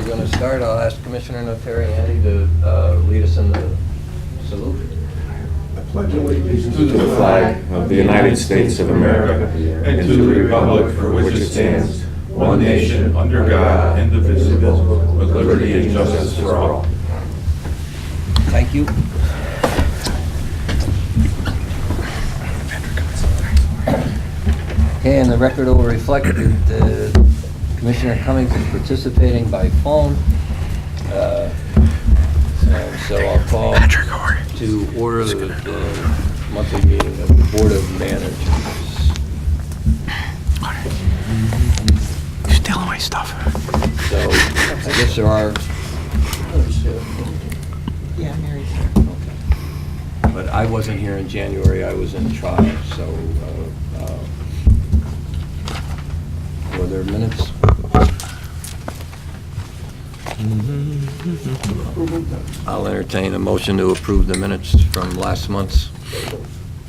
going to start. I'll ask Commissioner Notarianni to lead us in the salute. I pledge allegiance to the flag of the United States of America and to the republic for which it stands, one nation, under God, indivisible, with liberty and justice for all. Thank you. Okay, and the record will reflect that Commissioner Cummings is participating by phone. So I'll call to order the monthly meeting of the Board of Managers. You're stealing my stuff. So I guess there are... Yeah, Mary's here. Okay. But I wasn't here in January, I was in trial, so were there minutes? I'll entertain a motion to approve the minutes from last month's.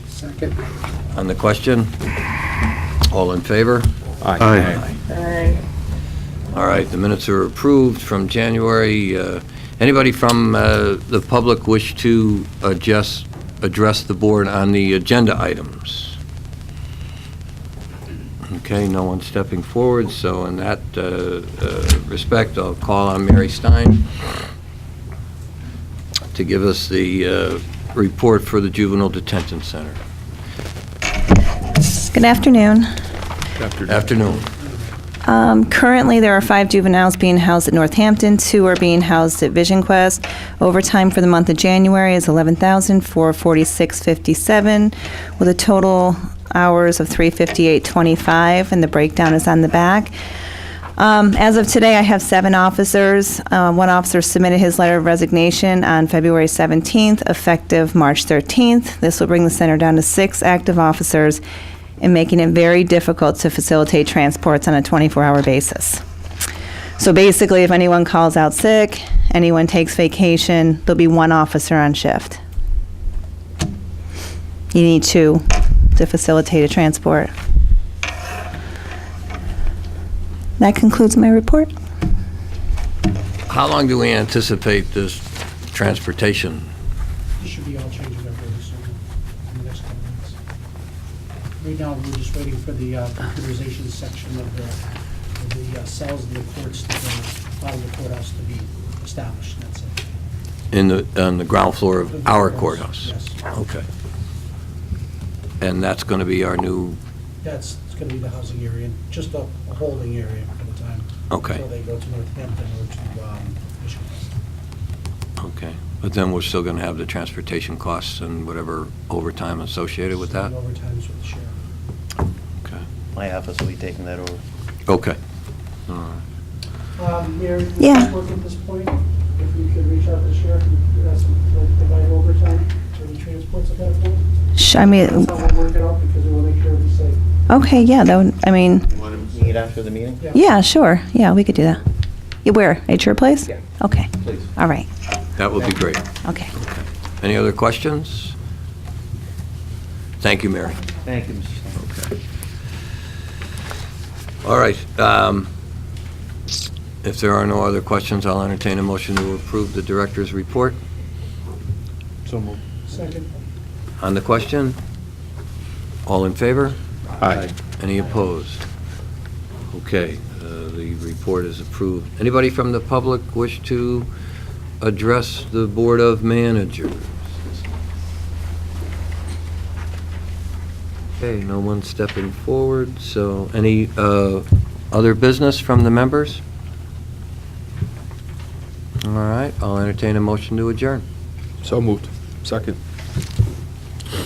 Second. On the question? All in favor? Aye. Aye. All right, the minutes are approved from January. Anybody from the public wish to address the board on the agenda items? Okay, no one stepping forward, so in that respect, I'll call on Mary Stein to give us the report for the Juvenile Detention Center. Good afternoon. Afternoon. Currently, there are 5 juveniles being housed at Northampton. 2 are being housed at Vision Quest. Overtime for the month of January is $11,446.57, with a total hours of $358.25, and the breakdown is on the back. As of today, I have 7 officers. One officer submitted his letter of resignation on February 17th, effective March 13th. This will bring the center down to 6 active officers and making it very difficult to facilitate transports on a 24-hour basis. So basically, if anyone calls out sick, anyone takes vacation, there'll be 1 officer on shift. You need 2 to facilitate a transport. That concludes my report. How long do we anticipate this transportation? This should be all changed over very soon, in the next couple minutes. Right now, we're just waiting for the computerization section of the cells in the courts, to out of the courthouse to be established, and that's it. On the ground floor of our courthouse? Yes. Okay. And that's going to be our new, It's going to be the housing area, just a holding area for the time. Okay. Until they go to Northampton or to Michigan. okay. But then we're still going to have the transportation costs and whatever overtime associated with that? Overtimes with the sheriff. Okay. My office will be taking that over. Okay. All right. Mary, Yeah. work at this point, if you could reach out to the sheriff and ask him to provide overtime for the transports at that point. I mean, That's how we'll work it out, because we will make sure it's safe. okay, yeah, that would, I mean, You want to meet after the meeting? yeah, sure. Yeah, we could do that. Yeah, where? At your place? Yeah. Okay. Please. All right. That would be great. Okay. Any other questions? Thank you, Mary. Thank you, Mr. Stein. Okay. All right. If there are no other questions, I'll entertain a motion to approve the director's report. So moved. Second. On the question? All in favor? Aye. Any opposed? Okay, the report is approved. Anybody from the public wish to address the Board of Managers? Okay, no one stepping forward, so any other business from the members? All right, I'll entertain a motion to adjourn. So moved. Second.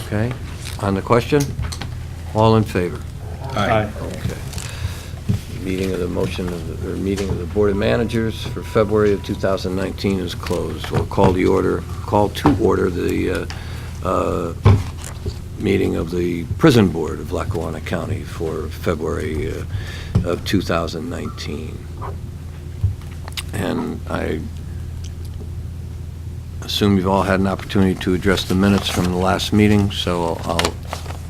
Okay, on the question? All in favor? Aye. Okay. Meeting of the meeting of the Board of Managers for February of 2019 is closed. We'll call to order the meeting of the Prison Board of Lackawanna County for February of 2019. And I assume you've all had an opportunity to address the minutes from the last meeting, so I'll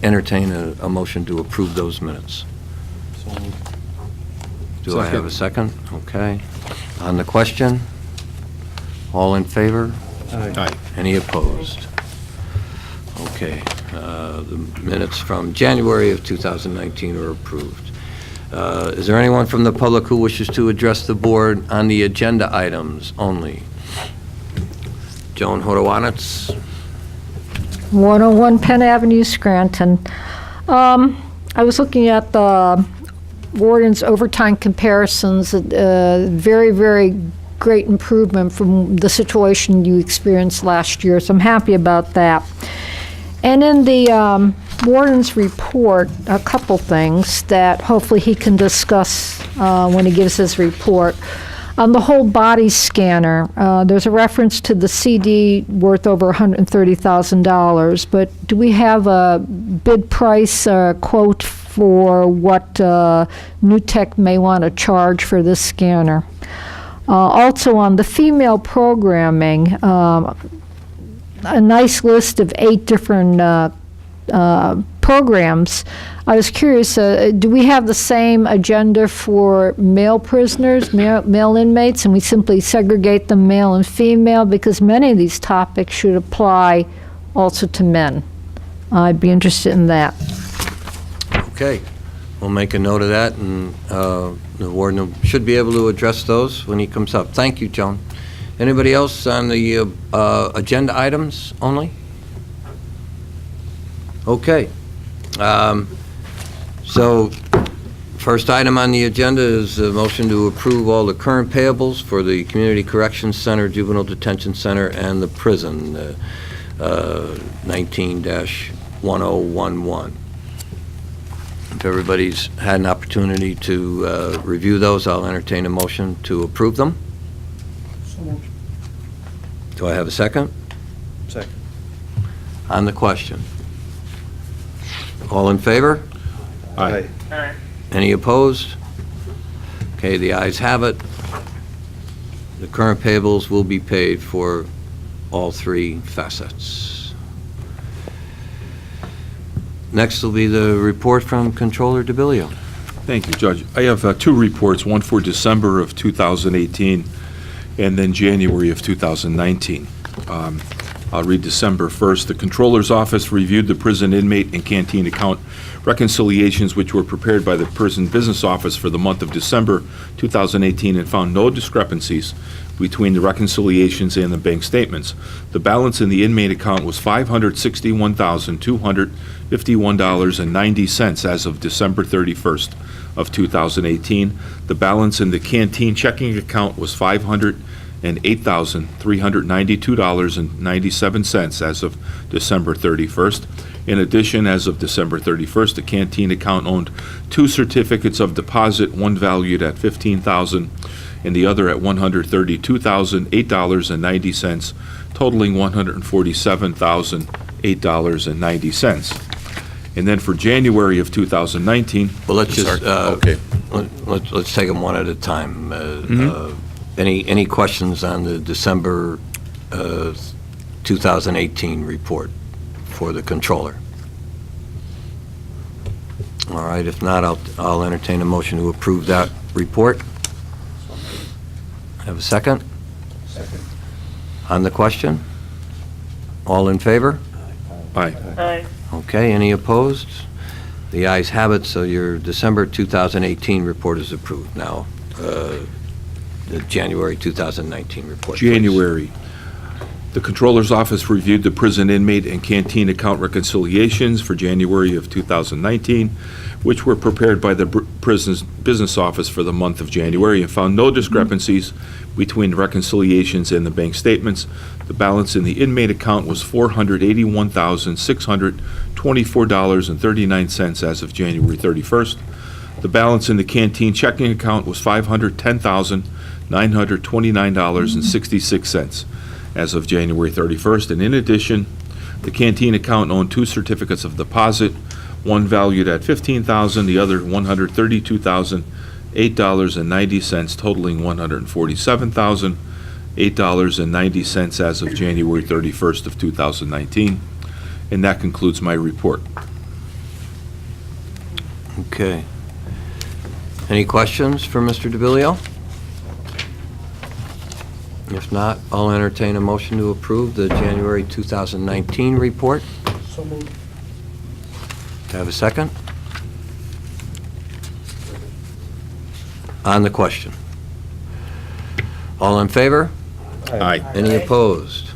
entertain a motion to approve those minutes. So moved. Do I have a second? Okay. On the question? All in favor? Aye. Any opposed? Okay, the minutes from January of 2019 are approved. Is there anyone from the public who wishes to address the board on the agenda items only? Joan Hodowanitz? 101 Penn Avenue, Scranton. I was looking at the warden's overtime comparisons, very, very great improvement from the situation you experienced last year, so I'm happy about that. And in the warden's report, a couple things that hopefully he can discuss when he gives his report. On the whole body scanner, there's a reference to the CD worth over $130,000, but do we have a bid price quote for what NewTek may want to charge for this scanner? Also on the female programming, a nice list of 8 different programs. I was curious, do we have the same agenda for male prisoners, male inmates, and we simply segregate them male and female? Because many of these topics should apply also to men. I'd be interested in that. Okay, we'll make a note of that, and the warden should be able to address those when he comes up. Thank you, Joan. Anybody else on the agenda items only? Okay. So, first item on the agenda is a motion to approve all the current payables for the Community Corrections Center, Juvenile Detention Center, and the prison, 19-1011. If everybody's had an opportunity to review those, I'll entertain a motion to approve them. So moved. Do I have a second? Second. On the question? All in favor? Aye. Any opposed? Okay, the ayes have it. The current payables will be paid for all 3 facets. Next will be the report from Controller DeBillio. Thank you, Judge. I have 2 reports, one for December of 2018 and then January of 2019. I'll read December first. The Controller's Office reviewed the prison inmate and canteen account reconciliations which were prepared by the Prison Business Office for the month of December 2018 and found no discrepancies between the reconciliations and the bank statements. The balance in the inmate account was $561,251.90 as of December 31st of 2018. The balance in the canteen checking account was $508,392.97 as of December 31st. In addition, as of December 31st, the canteen account owned 2 certificates of deposit, one valued at $15,000 and the other at $132,008.90, totaling $147,008.90. And then for January of 2019. Well, let's just, Okay. let's take them one at a time. Any questions on the December 2018 report for the Controller? All right, if not, I'll entertain a motion to approve that report. Have a second? Second. On the question? All in favor? Aye. Okay, any opposed? The ayes have it, so your December 2018 report is approved. Now, the January 2019 report, please. January. The Controller's Office reviewed the prison inmate and canteen account reconciliations for January of 2019, which were prepared by the Prison's Business Office for the month of January and found no discrepancies between the reconciliations and the bank statements. The balance in the inmate account was $481,624.39 as of January 31st. The balance in the canteen checking account was $510,929.66 as of January 31st. And in addition, the canteen account owned 2 certificates of deposit, one valued at $15,000, the other $132,008.90, totaling $147,008.90 as of January 31st of 2019. And that concludes my report. Okay. Any questions for Mr. DeBillio? If not, I'll entertain a motion to approve the January 2019 report. So moved. Do I have a second? On the question. All in favor? Aye. Any opposed?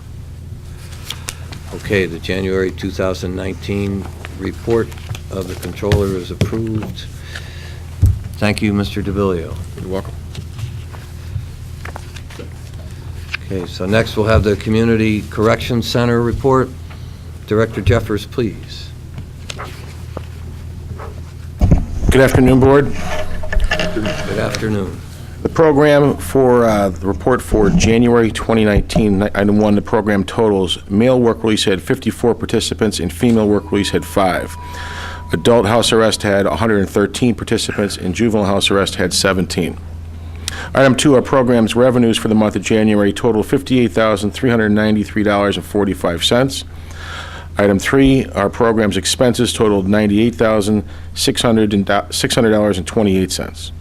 Okay, the January 2019 report of the controller is approved. Thank you, Mr. DeVillio. You're welcome. Okay, so next we'll have the Community Corrections Center report. Director Jeffers, please. Good afternoon, Board. Good afternoon. The program for the report for January 2019, item 1, the program totals. Male work release had 54 participants and female work release had 5. Adult house arrest had 113 participants and juvenile house arrest had 17. Item 2, our program's revenues for the month of January total $58,393.45. Item 3, our program's expenses totaled $98,600.28.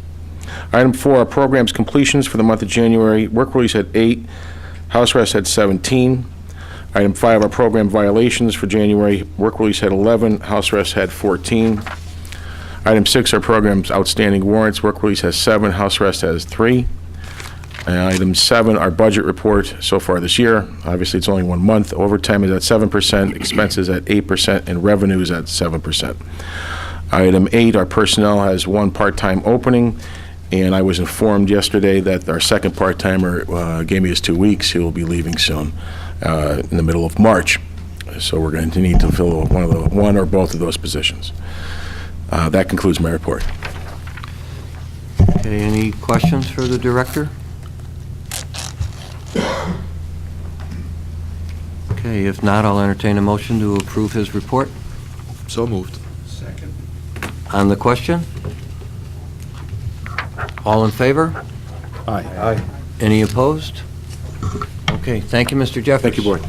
Item 4, our program's completions for the month of January, work release had 8, house arrest had 17. Item 5, our program violations for January, work release had 11, house arrest had 14. Item 6, our program's outstanding warrants, work release has 7, house arrest has 3. And item 7, our budget report so far this year. Obviously, it's only 1 month. Overtime is at 7%, expenses at 8%, and revenues at 7%. Item 8, our personnel has 1 part-time opening, and I was informed yesterday that our second part-timer gave me his 2 weeks. He will be leaving soon, in the middle of March. So we're going to need to fill one or both of those positions. That concludes my report. Okay, any questions for the director? Okay, if not, I'll entertain a motion to approve his report. So moved. Second. On the question? All in favor? Aye. Aye. Any opposed? Okay, thank you, Mr. Jeffers. Thank you, Board.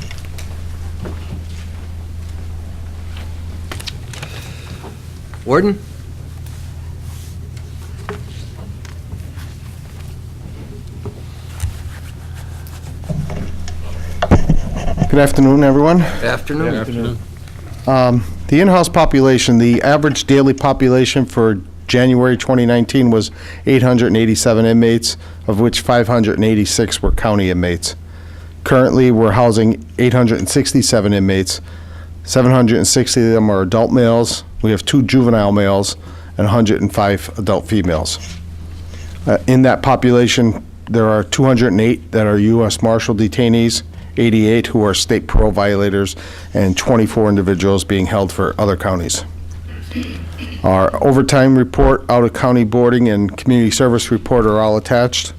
Warden? Good afternoon, everyone. Afternoon. Afternoon. The in-house population, the average daily population for January 2019 was 887 inmates, of which 586 were county inmates. Currently, we're housing 867 inmates. 760 of them are adult males. We have 2 juvenile males and 105 adult females. In that population, there are 208 that are U.S. Marshal detainees, 88 who are state parole violators, and 24 individuals being held for other counties. Our overtime report, out-of-county boarding, and community service report are all attached.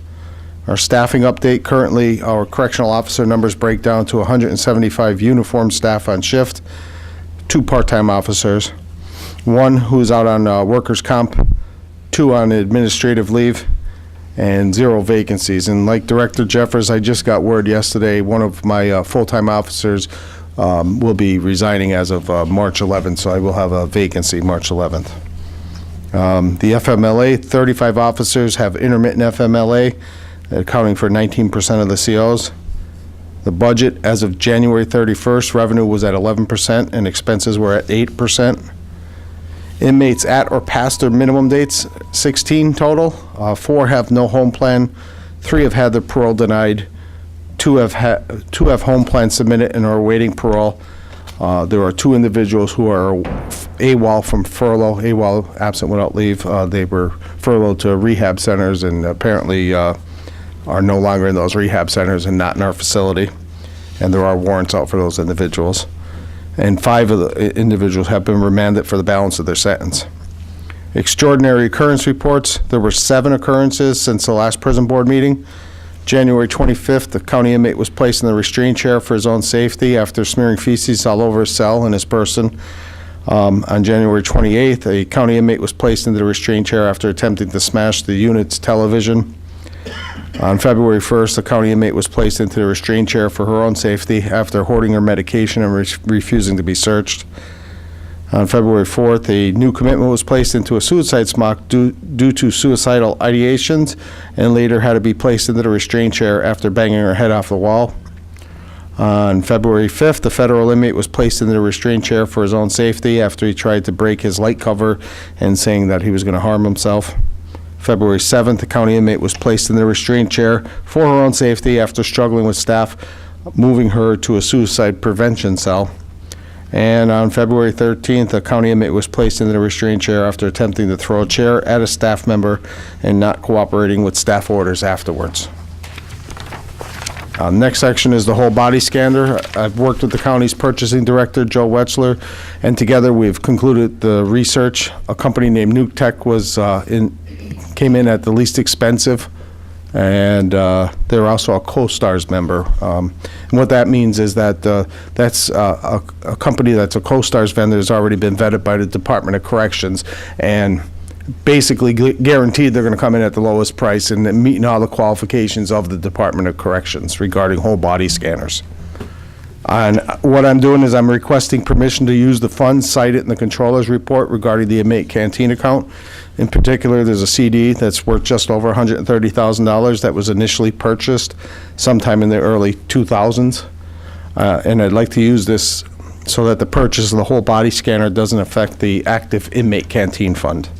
Our staffing update, currently our correctional officer numbers break down to 175 uniformed staff on shift, 2 part-time officers, 1 who's out on workers' comp, 2 on administrative leave, and 0 vacancies. And like Director Jeffers, I just got word yesterday, one of my full-time officers will be resigning as of March 11th, so I will have a vacancy March 11th. The FMLA, 35 officers have intermittent FMLA, accounting for 19% of the COs. The budget, as of January 31st, revenue was at 11% and expenses were at 8%. Inmates at or past their minimum dates, 16 total. 4 have no home plan, 3 have had their parole denied, 2 have home plans submitted and are awaiting parole. There are 2 individuals who are AWOL from furlough, AWOL, absent without leave. They were furloughed to rehab centers and apparently are no longer in those rehab centers and not in our facility. And there are warrants out for those individuals. And 5 of the individuals have been remanded for the balance of their sentence. Extraordinary occurrence reports. There were 7 occurrences since the last prison board meeting. January 25th, the county inmate was placed in the restraint chair for his own safety after smearing feces all over his cell and his person. On January 28th, a county inmate was placed into the restraint chair after attempting to smash the unit's television. On February 1st, the county inmate was placed into the restraint chair for her own safety after hoarding her medication and refusing to be searched. On February 4th, a new commitment was placed into a suicide smock due to suicidal ideations, and later had to be placed into the restraint chair after banging her head off the wall. On February 5th, the federal inmate was placed into the restraint chair for his own safety after he tried to break his light cover and saying that he was going to harm himself. February 7th, the county inmate was placed in the restraint chair for her own safety after struggling with staff moving her to a suicide prevention cell. And on February 13th, a county inmate was placed in the restraint chair after attempting to throw a chair at a staff member and not cooperating with staff orders afterwards. Next section is the whole body scanner. I've worked with the county's purchasing director, Joe Wetzler, and together we've concluded the research. A company named Nuke Tech came in at the least expensive, and they're also a CoStars member. And what that means is that that's a company that's a CoStars vendor has already been vetted by the Department of Corrections, and basically guaranteed they're going to come in at the lowest price and meeting all the qualifications of the Department of Corrections regarding whole body scanners. And what I'm doing is I'm requesting permission to use the funds cited in the controller's report regarding the inmate canteen account. In particular, there's a CD that's worth just over $130,000 that was initially purchased sometime in the early 2000s. And I'd like to use this so that the purchase of the whole body scanner doesn't affect the active inmate canteen fund.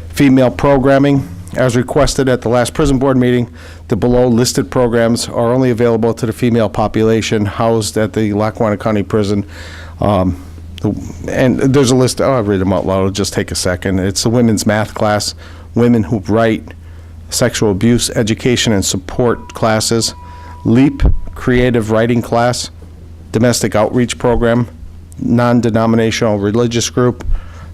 Female programming, as requested at the last prison board meeting, the below listed programs are only available to the female population housed at the Lackawanna County Prison. And there's a list, I'll read them out loud, it'll just take a second. It's the women's math class, women who write, sexual abuse education and support classes, LEAP creative writing class, domestic outreach program, non-denominational religious group,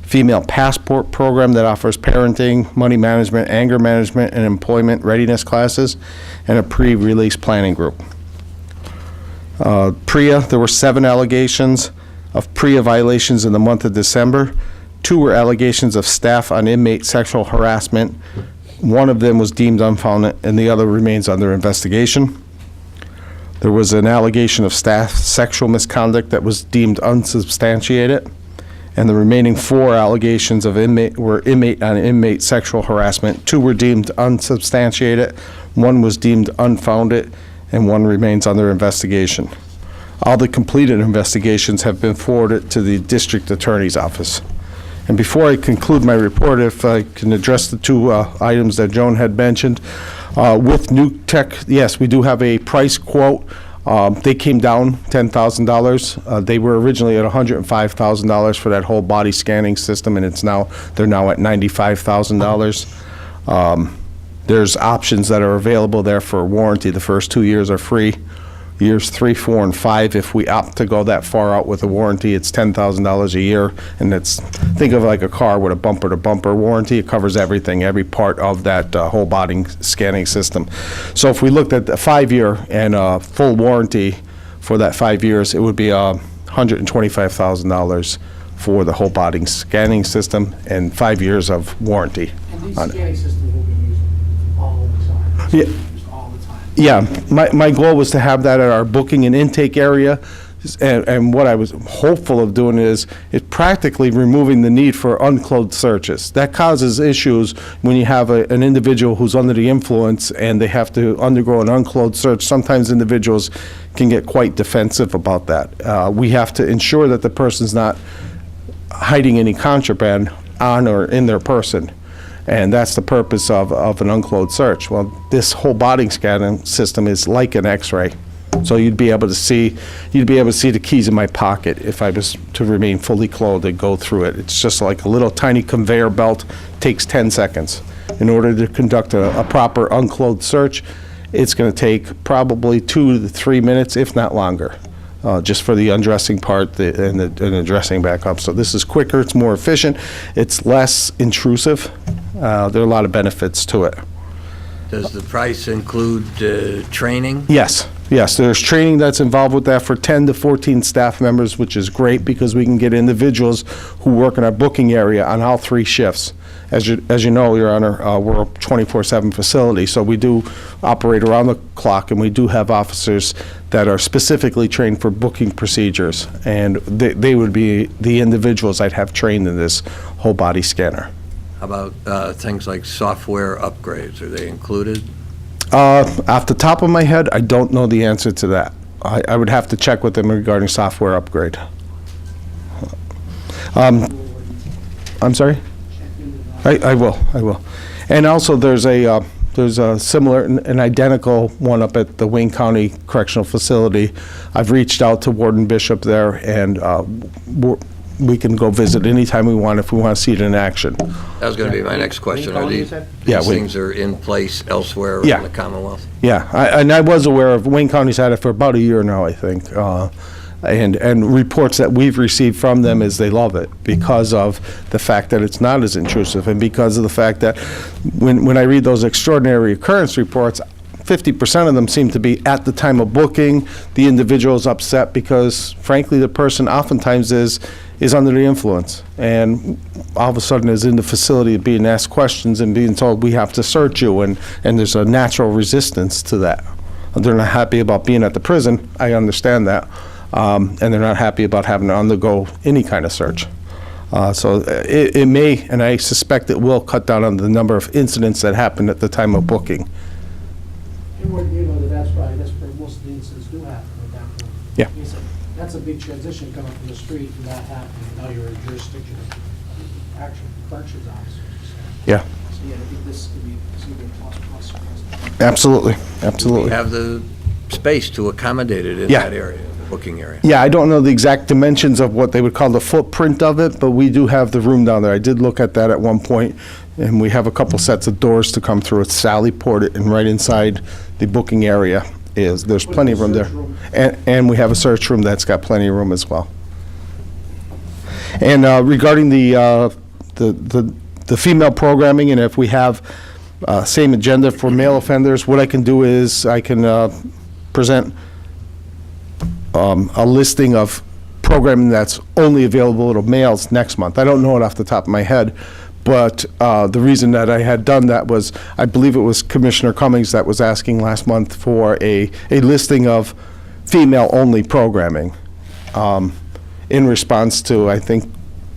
female passport program that offers parenting, money management, anger management, and employment readiness classes, and a pre-release planning group. PREA, there were 7 allegations of PREA violations in the month of December. 2 were allegations of staff on inmate sexual harassment. 1 of them was deemed unfounded, and the other remains under investigation. There was an allegation of staff sexual misconduct that was deemed unsubstantiated. And the remaining 4 allegations of inmate on inmate sexual harassment. 2 were deemed unsubstantiated, 1 was deemed unfounded, and 1 remains under investigation. All the completed investigations have been forwarded to the district attorney's office. And before I conclude my report, if I can address the 2 items that Joan had mentioned. With Nuke Tech, yes, we do have a price quote. They came down $10,000. They were originally at $105,000 for that whole body scanning system, and they're now at $95,000. There's options that are available there for warranty. The first 2 years are free. Years 3, 4, and 5, if we opt to go that far out with a warranty, it's $10,000 a year, and think of like a car with a bumper-to-bumper warranty. It covers everything, every part of that whole body scanning system. So if we looked at the 5-year and full warranty for that 5 years, it would be $125,000 for the whole body scanning system and 5 years of warranty. And these on it. scanning systems will be used all the time. Yeah. Used all the time. Yeah, my goal was to have that at our booking and intake area, and what I was hopeful of doing is practically removing the need for unclothed searches. That causes issues when you have an individual who's under the influence and they have to undergo an unclothed search. Sometimes individuals can get quite defensive about that. We have to ensure that the person's not hiding any contraband on or in their person. And that's the purpose of an unclothed search. Well, this whole body scanning system is like an X-ray. So you'd be able to see the keys in my pocket if I was to remain fully clothed and go through it. It's just like a little tiny conveyor belt, takes 10 seconds. In order to conduct a proper unclothed search, it's going to take probably 2 to 3 minutes, if not longer, just for the undressing part and the dressing back up. So this is quicker, it's more efficient, it's less intrusive. There are a lot of benefits to it. Does the price include training? Yes, yes, there's training that's involved with that for 10 to 14 staff members, which is great because we can get individuals who work in our booking area on all 3 shifts. As you know, Your Honor, we're a 24/7 facility, so we do operate around the clock, and we do have officers that are specifically trained for booking procedures, and they would be the individuals I'd have trained in this whole body scanner. How about things like software upgrades? Are they included? Off the top of my head, I don't know the answer to that. I would have to check with them regarding software upgrade. I'm sorry? I will. And also, there's a similar, an identical one up at the Wayne County Correctional Facility. I've reached out to Warden Bishop there, and we can go visit anytime we want if we want to see it in action. That was going to be my next question. Are these Yeah, things are in place elsewhere Yeah. in the Commonwealth? Yeah, and I was aware of, Wayne County's had it for about a year now, I think. And reports that we've received from them is they love it because of the fact that it's not as intrusive, and because of the fact that when I read those extraordinary occurrence reports, 50% of them seem to be at the time of booking. The individual is upset because, frankly, the person oftentimes is under the influence, and all of a sudden is in the facility being asked questions and being told, we have to search you, and there's a natural resistance to that. They're not happy about being at the prison, I understand that, and they're not happy about having to undergo any kind of search. So it may, and I suspect it will, cut down on the number of incidents that happen at the time of booking. And what, you know, that's where most of the incidents do happen at that point. Yeah. That's a big transition coming from the street and that happening. Now you're in jurisdiction of actual corrections officers. Yeah, So yeah, I think this could be a plus. absolutely, Do absolutely. we have the space to accommodate it in Yeah. that area, the booking area? Yeah, I don't know the exact dimensions of what they would call the footprint of it, but we do have the room down there. I did look at that at one point, and we have a couple sets of doors to come through. It's Sally ported, and right inside the booking area there's plenty of room there. And we have a search room that's got plenty of room as well. And regarding the female programming, and if we have same agenda for male offenders, what I can do is I can present a listing of programming that's only available to males next month. I don't know it off the top of my head, but the reason that I had done that was, I believe it was Commissioner Cummings that was asking last month for a listing of female-only programming in response to, I think,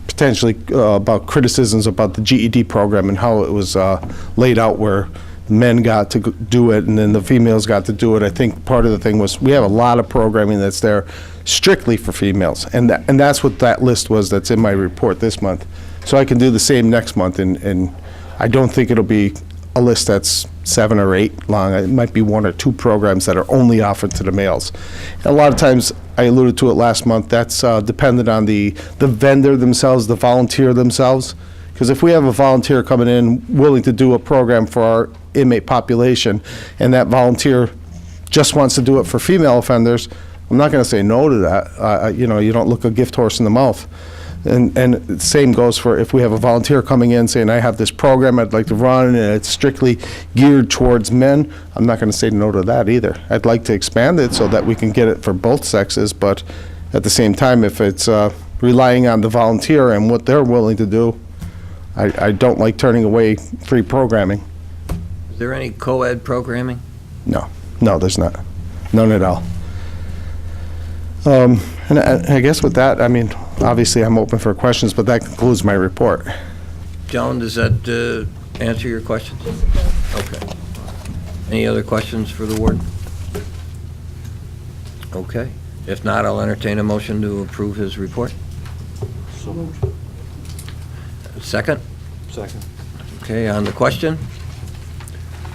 potentially about criticisms about the GED program and how it was laid out, where men got to do it and then the females got to do it. I think part of the thing was we have a lot of programming that's there strictly for females, and that's what that list was that's in my report this month. So I can do the same next month, and I don't think it'll be a list that's 7 or 8 long. It might be 1 or 2 programs that are only offered to the males. A lot of times, I alluded to it last month, that's dependent on the vendor themselves, the volunteer themselves. Because if we have a volunteer coming in willing to do a program for our inmate population, and that volunteer just wants to do it for female offenders, I'm not going to say no to that. You know, you don't look a gift horse in the mouth. And the same goes for if we have a volunteer coming in saying, I have this program I'd like to run, and it's strictly geared towards men, I'm not going to say no to that either. I'd like to expand it so that we can get it for both sexes, but at the same time, if it's relying on the volunteer and what they're willing to do, I don't like turning away free programming. Is there any co-ed programming? No, there's not. None at all. And I guess with that, I mean, obviously I'm open for questions, but that concludes my report. Joan, does that answer your questions? Okay. Any other questions for the warden? Okay. If not, I'll entertain a motion to approve his report. So moved. Second? Second. Okay, on the question?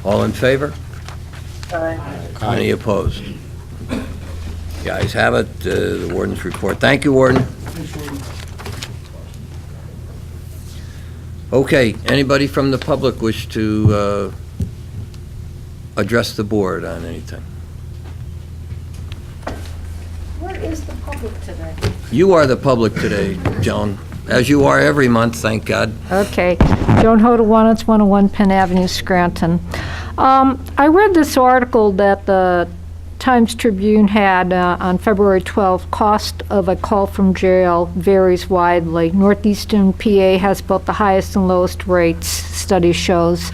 All in favor? Any opposed? The ayes have it, the warden's report. Thank you, warden. Okay, anybody from the public wish to address the board on anything? Where is the public today? You are the public today, Joan. as you are every month, thank God. Okay. Joan Hodawanitz, 101 Penn Avenue, Scranton. I read this article that the Times-Tribune had on February 12th. Cost of a call from jail varies widely. Northeastern PA has both the highest and lowest rates, study shows.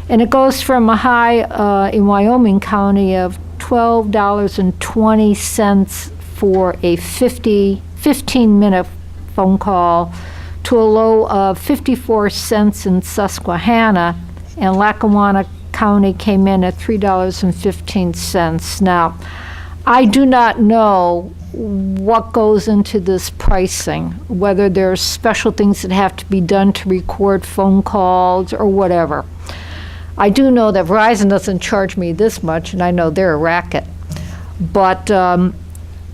And it goes from a high in Wyoming County of $12.20 for a 15-minute phone call to a low of 54 cents in Susquehanna, and Lackawanna County came in at $3.15. Now, I do not know what goes into this pricing, whether there's special things that have to be done to record phone calls or whatever. I do know that Verizon doesn't charge me this much, and I know they're a racket. But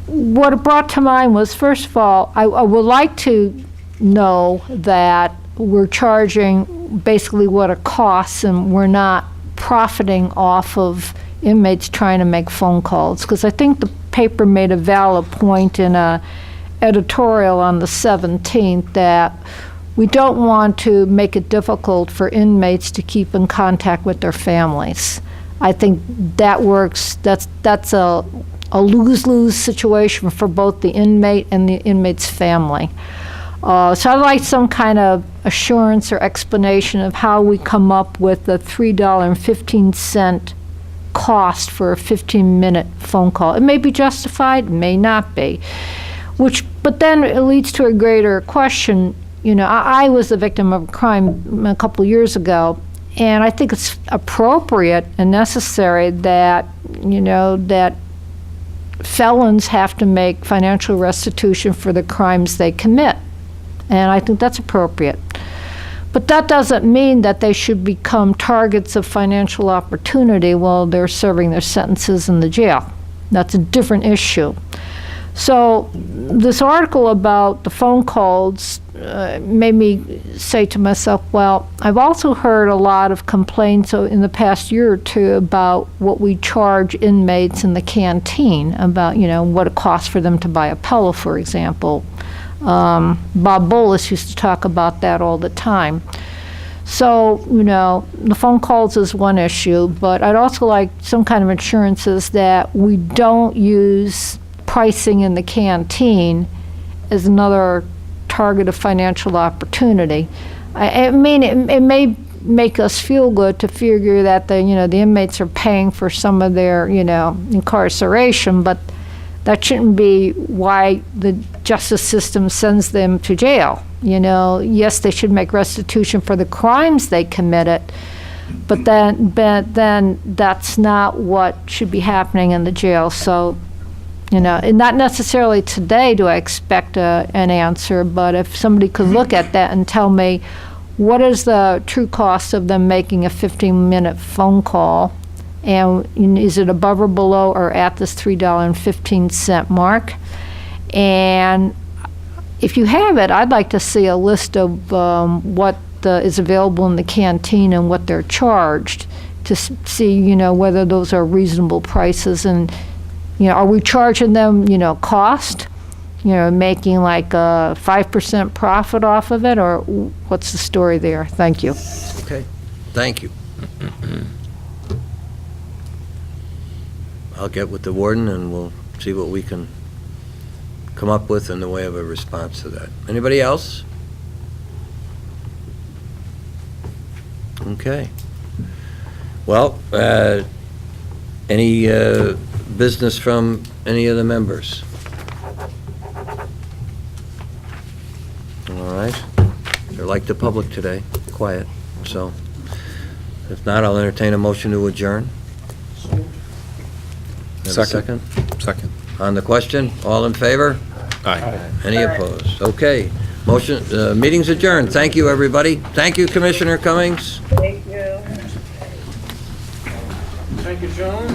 what it brought to mind was, first of all, I would like to know that we're charging basically what it costs, and we're not profiting off of inmates trying to make phone calls. Because I think the paper made a valid point in a editorial on the 17th that we don't want to make it difficult for inmates to keep in contact with their families. I think that works. That's a lose-lose situation for both the inmate and the inmate's family. So I'd like some kind of assurance or explanation of how we come up with the $3.15 cost for a 15-minute phone call. It may be justified, it may not be. But then it leads to a greater question. You know, I was a victim of a crime a couple years ago, and I think it's appropriate and necessary that, you know, that felons have to make financial restitution for the crimes they commit. And I think that's appropriate. But that doesn't mean that they should become targets of financial opportunity while they're serving their sentences in the jail. That's a different issue. So this article about the phone calls made me say to myself, well, I've also heard a lot of complaints in the past year or two about what we charge inmates in the canteen, about, you know, what it costs for them to buy a pillow, for example. Bob Bolus used to talk about that all the time. So, you know, the phone calls is one issue, but I'd also like some kind of assurances that we don't use pricing in the canteen as another target of financial opportunity. I mean, it may make us feel good to figure that the inmates are paying for some of their, incarceration, but that shouldn't be why the justice system sends them to jail. Yes, they should make restitution for the crimes they committed, but then that's not what should be happening in the jail. So, and not necessarily today do I expect an answer, but if somebody could look at that and tell me what is the true cost of them making a 15-minute phone call, and is it above or below or at this $3.15 mark? And if you have it, I'd like to see a list of what is available in the canteen and what they're charged to see, whether those are reasonable prices. And, are we charging them, cost? Making like a 5% profit off of it, or what's the story there? Thank you. Okay, thank you. I'll get with the warden and we'll see what we can come up with in the way of a response to that. Anybody else? Okay. Well, any business from any of the members? All right. They're like the public today, quiet. So if not, I'll entertain a motion to adjourn. Have a second? Second. On the question, all in favor? Aye. Any opposed? Okay. Motion, meeting's adjourned. Thank you, everybody. Thank you, Commissioner Cummings. Thank you. Thank you, Joan.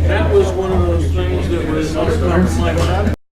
That was one of those things that was